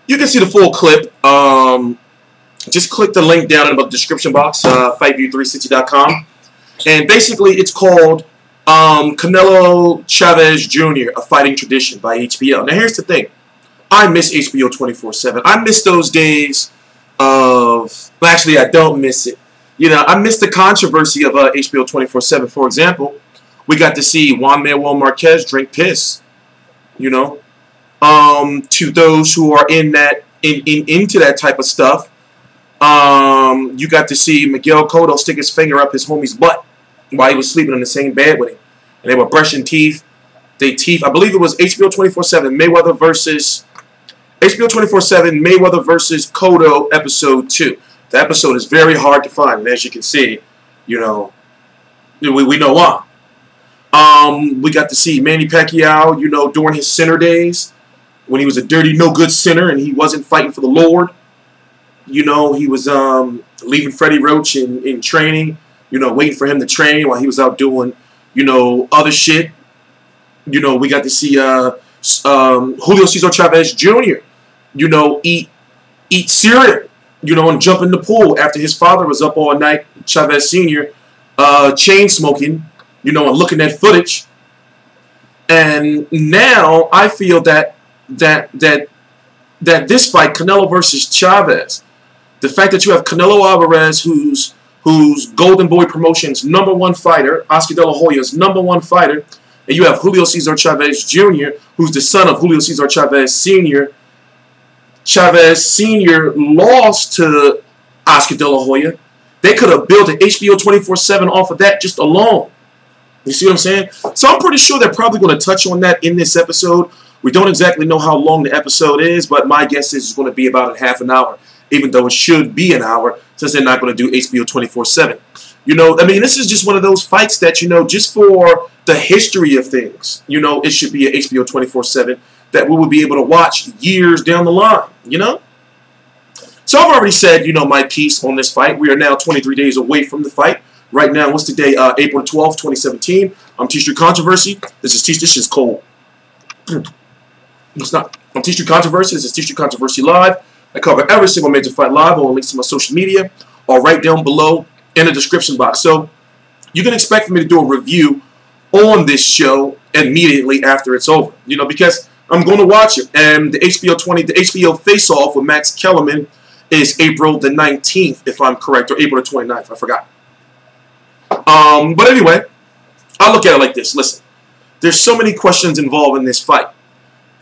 You can see the full clip. Just click the link down in the description box, FightView360.com. And basically, it's called Canelo Chavez Jr., A Fighting Tradition by HBO. Now, here's the thing. I miss HBO 24/7. I miss those days of... Well, actually, I don't miss it. You know, I miss the controversy of HBO 24/7. For example, we got to see Juan Manuel Marquez drink piss. You know, to those who are in that into that type of stuff, you got to see Miguel Cotto stick his finger up his homie's butt while he was sleeping in the same bed with him, and they were brushing teeth. I believe it was HBO 24/7 Mayweather versus HBO 24/7 Mayweather versus Cotto episode 2. The episode is very hard to find, and as you can see, you know, we know why. We got to see Manny Pacquiao, you know, during his sinner days, when he was a dirty, no-good sinner and he wasn't fighting for the Lord. You know, he was leaving Freddie Roach in training, you know, waiting for him to train while he was out doing, you know, other shit. You know, we got to see Julio Cesar Chavez Jr., you know, eat cereal, you know, and jump in the pool after his father was up all night, Chavez Sr., chain smoking, you know, and looking at footage. And now I feel that this fight, Canelo versus Chavez, the fact that you have Canelo Alvarez, who's Golden Boy Promotions' #1 fighter, Oscar De La Hoya's #1 fighter, and you have Julio Cesar Chavez Jr., who's the son of Julio Cesar Chavez Sr. Chavez Sr. lost to Oscar De La Hoya. They could have built an HBO 24/7 off of that just alone. You see what I'm saying? So I'm pretty sure they're probably going to touch on that in this episode. We don't exactly know how long the episode is, but my guess is it's going to be about half an hour, even though it should be an hour, since they're not going to do HBO 24/7. You know, I mean, this is just one of those fights that, you know, just for the history of things, you know, it should be an HBO 24/7 that we will be able to watch years down the line, you know? So I've already said, you know, my piece on this fight. We are now 23 days away from the fight. Right now, what's the day? April 12th, 2017. I'm TstreeT Controversy. This is This is cold. It's not. I'm TstreeT Controversy. This is TstreeT Controversy Live. I cover every single major fight live. All links to my social media are right down below in the description box. So you can expect for me to do a review on this show immediately after it's over. You know, because I'm going to watch it. And the HBO Face-Off with Max Kellerman is April the 19th, if I'm correct, or April the 29th. I forgot. But anyway, I look at it like this. Listen, there's so many questions involved in this fight.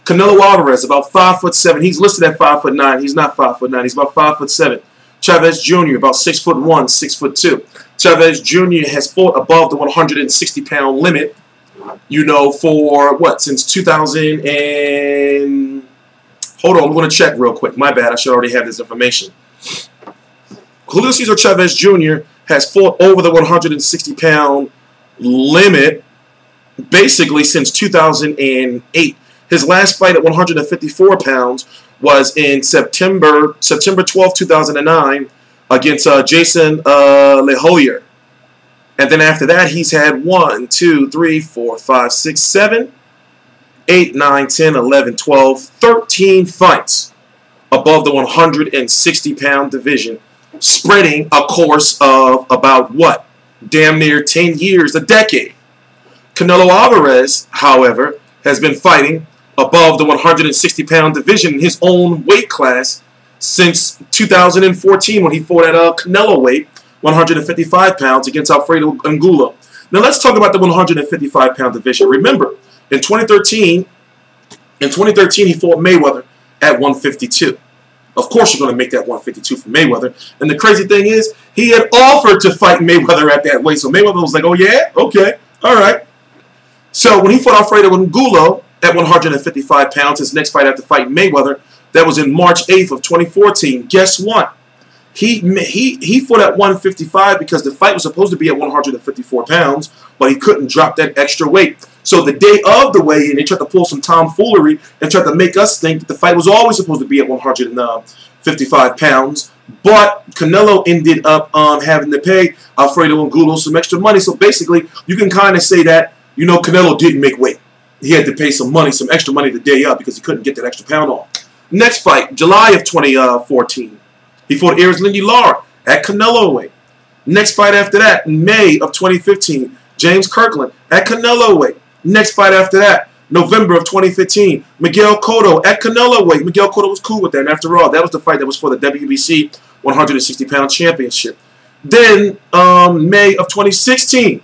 Canelo Alvarez, about 5'7". He's listed at 5'9". He's not 5'9". He's about 5'7". Chavez Jr. about 6'1", 6'2". Chavez Jr. has fought above the 160-pound limit. You know, for what, since 2000 and... Hold on, I'm going to check real quick. My bad, I should already have this information. Julio Cesar Chavez Jr. has fought over the 160-pound limit basically since 2008. His last fight at 154 pounds was in September 12, 2009 against Jason LeHoyer. And then after that, he's had 1, 2, 3, 4, 5, 6, 7, 8, 9, 10, 11, 12, 13 fights above the 160-pound division, spreading a course of about what? Damn near 10 years, a decade. Canelo Alvarez, however, has been fighting above the 160-pound division in his own weight class since 2014 when he fought at Canelo weight, 155 pounds, against Alfredo Angulo. Now let's talk about the 155-pound division. Remember, in 2013 he fought Mayweather at 152. Of course you're going to make that 152 for Mayweather. And the crazy thing is, he had offered to fight Mayweather at that weight. So Mayweather was like, oh yeah? Okay. All right. So when he fought Alfredo Angulo at 155 pounds, his next fight after fighting Mayweather, that was in March 8th of 2014. Guess what? He fought at 155 because the fight was supposed to be at 154 pounds, but he couldn't drop that extra weight. So the day of the weigh-in, they tried to pull some tomfoolery and tried to make us think that the fight was always supposed to be at 155 pounds. But Canelo ended up having to pay Alfredo Angulo some extra money. So basically, you can kind of say that you know, Canelo didn't make weight. He had to pay some money, some extra money the day up because he couldn't get that extra pound on. Next fight, July of 2014. He fought Lindy Lara at Canelo weight. Next fight after that, May of 2015, James Kirkland at Canelo weight. Next fight after that, November of 2015, Miguel Cotto at Canelo weight. Miguel Cotto was cool with that. And after all, that was the fight that was for the WBC 160-pound championship. Then, May of 2016,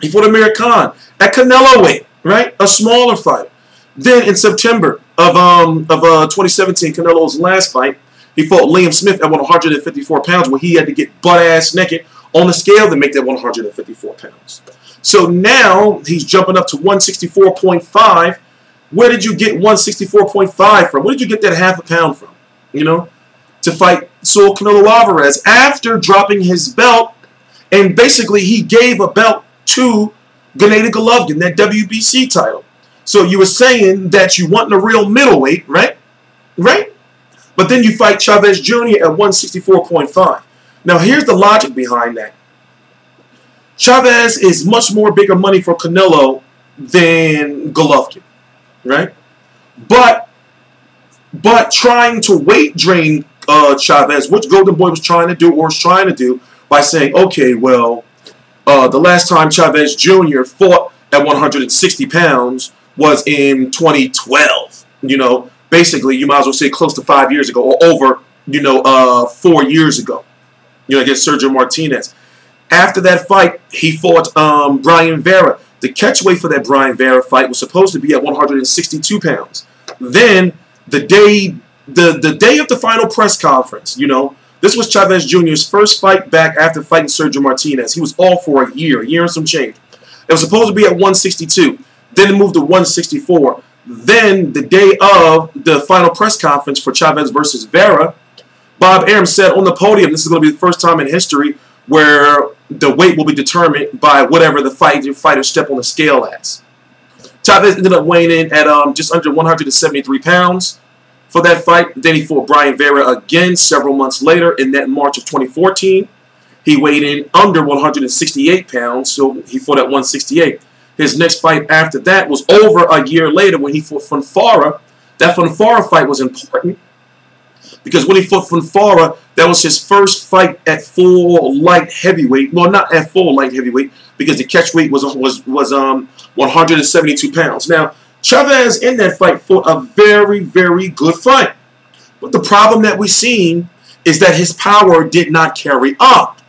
he fought Amir Khan at Canelo weight, right? A smaller fight. Then in September of 2017, Canelo's last fight, he fought Liam Smith at 154 pounds, where he had to get butt-ass naked on the scale to make that 154 pounds. So now he's jumping up to 164.5. Where did you get 164.5 from? Where did you get that half a pound from? You know, to fight Saul Canelo Alvarez after dropping his belt, and basically he gave a belt to Gennady Golovkin, that WBC title. So you were saying that you want a real middleweight, right? Right? But then you fight Chavez Jr. at 164.5. Now here's the logic behind that. Chavez is much more bigger money for Canelo than Golovkin, right? But trying to weight drain Chavez, which Golden Boy was trying to do, or is trying to do, by saying, okay, well, the last time Chavez Jr. fought at 160 pounds was in 2012. You know, basically, you might as well say close to 5 years ago, or over, you know, 4 years ago, you know, against Sergio Martinez. After that fight, he fought Brian Vera. The catch weight for that Brian Vera fight was supposed to be at 162 pounds. Then the day of the final press conference, you know, this was Chavez Jr.'s first fight back after fighting Sergio Martinez. He was off for a year and some change. It was supposed to be at 162. Then it moved to 164. Then the day of the final press conference for Chavez versus Vera, Bob Arum said on the podium, this is going to be the first time in history where the weight will be determined by whatever the fighter step on the scale as. Chavez ended up weighing in at just under 173 pounds for that fight. Then he fought Brian Vera again several months later in that March of 2014. He weighed in under 168 pounds, so he fought at 168. His next fight after that was over a year later when he fought Fonfara. That Fonfara fight was important because when he fought Fonfara, that was his first fight at full light heavyweight. Well, not at full light heavyweight because the catch weight was 172 pounds. Now, Chavez in that fight fought a very, very good fight. But the problem that we've seen is that his power did not carry up.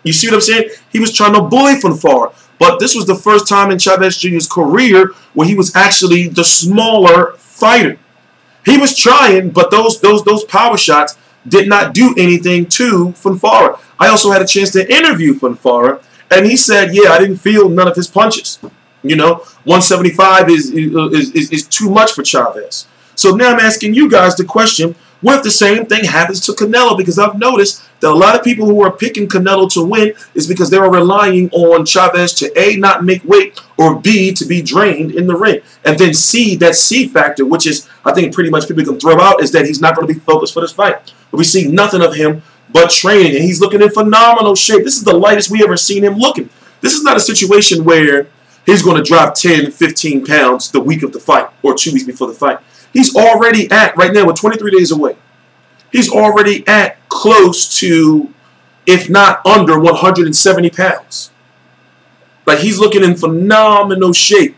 You see what I'm saying? He was trying to bully Fonfara. But this was the first time in Chavez Jr.'s career where he was actually the smaller fighter. He was trying, but those power shots did not do anything to Fonfara. I also had a chance to interview Fonfara, and he said, yeah, I didn't feel none of his punches. You know, 175 is too much for Chavez. So now I'm asking you guys the question, what if the same thing happens to Canelo? Because I've noticed that a lot of people who are picking Canelo to win is because they are relying on Chavez to A, not make weight, or B, to be drained in the ring. And then C, that C factor, which is, I think pretty much people can throw out, is that he's not going to be focused for this fight. But we see nothing of him but training, and he's looking in phenomenal shape. This is the lightest we ever seen him looking. This is not a situation where he's going to drop 10, 15 pounds the week of the fight or 2 weeks before the fight. He's already at, right now, we're 23 days away. He's already at close to, if not under, 170 pounds. Like, he's looking in phenomenal shape.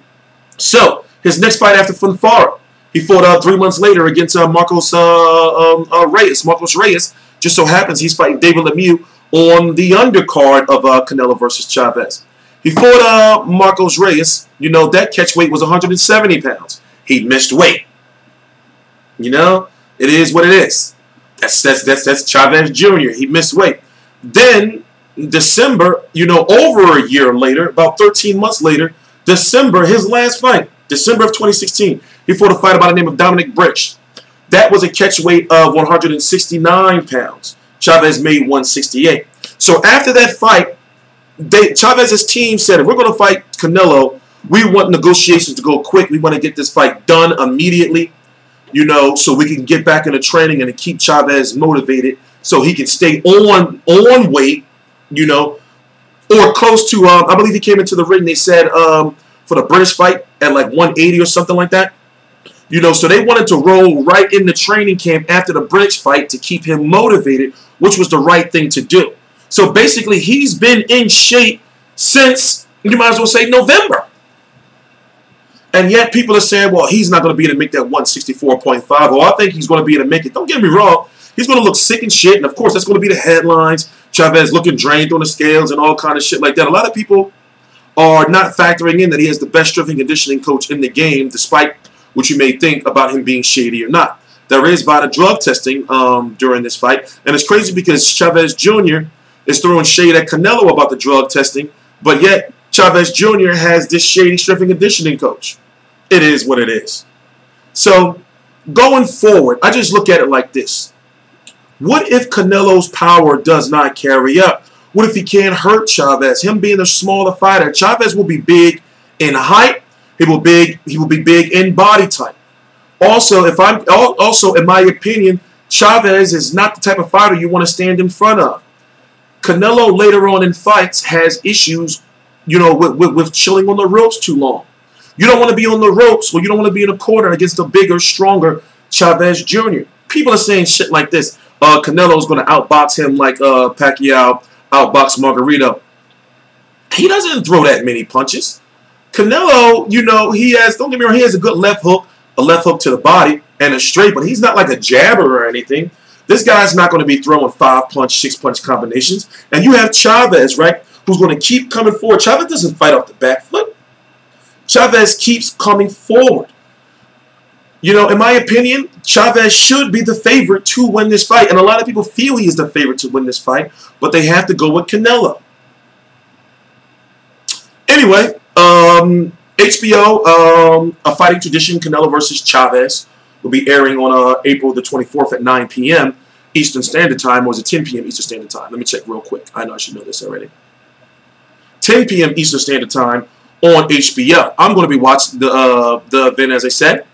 So, his next fight after Fonfara, he fought 3 months later against Marcos Reyes. Marcos Reyes just so happens he's fighting David Lemieux on the undercard of Canelo versus Chavez. He fought Marcos Reyes. You know, that catch weight was 170 pounds. He missed weight. You know, it is what it is. That's Chavez Jr. He missed weight. Then, December, you know, over a year later, about 13 months later, December, his last fight, December of 2016, he fought a fighter by the name of Dominic Brich. That was a catch weight of 169 pounds. Chavez made 168. So after that fight, Chavez's team said, if we're going to fight Canelo, we want negotiations to go quick. We want to get this fight done immediately, you know, so we can get back into training and to keep Chavez motivated so he can stay on weight, you know, or close to, I believe he came into the ring, they said, for the British fight at like 180 or something like that. You know, so they wanted to roll right in the training camp after the British fight to keep him motivated, which was the right thing to do. So basically, he's been in shape since, you might as well say, November. And yet people are saying, well, he's not going to be able to make that 164.5. Well, I think he's going to be able to make it. Don't get me wrong. He's going to look sick and shit. And, of course, that's going to be the headlines. Chavez looking drained on the scales and all kind of shit like that. A lot of people are not factoring in that he has the best strength and conditioning coach in the game, despite what you may think about him being shady or not. There is VADA drug testing during this fight. And it's crazy because Chavez Jr. is throwing shade at Canelo about the drug testing. But yet, Chavez Jr. has this shady strength and conditioning coach. It is what it is. So, going forward, I just look at it like this. What if Canelo's power does not carry up? What if he can't hurt Chavez? Him being a smaller fighter, Chavez will be big in height. He will be big in body type. Also, in my opinion, Chavez is not the type of fighter you want to stand in front of. Canelo later on in fights has issues, you know, with chilling on the ropes too long. You don't want to be on the ropes, or you don't want to be in a corner against a bigger, stronger Chavez Jr. People are saying shit like this. Canelo's going to outbox him like Pacquiao outboxed Margarito. He doesn't throw that many punches. Canelo, you know, he has, don't get me wrong, he has a good left hook to the body and a straight, but he's not like a jabber or anything. This guy's not going to be throwing 5-punch, 6-punch combinations. And you have Chavez, right, who's going to keep coming forward. Chavez doesn't fight off the back foot. Chavez keeps coming forward. You know, in my opinion, Chavez should be the favorite to win this fight. And a lot of people feel he is the favorite to win this fight, but they have to go with Canelo. Anyway, HBO, A Fighting Tradition, Canelo versus Chavez, will be airing on April the 24th at 9 p.m. Eastern Standard Time, or is it 10 p.m. Eastern Standard Time? Let me check real quick. I know I should know this already. 10 p.m. Eastern Standard Time on HBO. I'm going to be watching the event, as I said.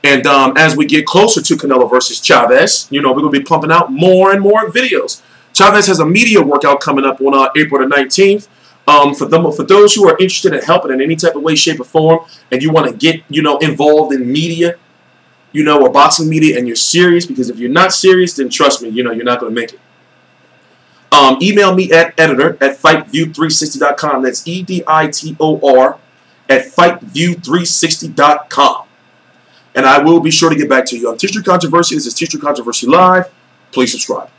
And as we get closer to Canelo versus Chavez, you know, we're going to be pumping out more and more videos. Chavez has a media workout coming up on April the 19th. For those who are interested in helping in any type of way, shape, or form, and you want to get, you know, involved in media, you know, or boxing media, and you're serious, because if you're not serious, then trust me, you know, you're not going to make it. Email me at editor@fightview360.com. That's EDITOR @fightview360.com. And I will be sure to get back to you. I'm TstreeT Controversy. This is TstreeT Controversy Live. Please subscribe.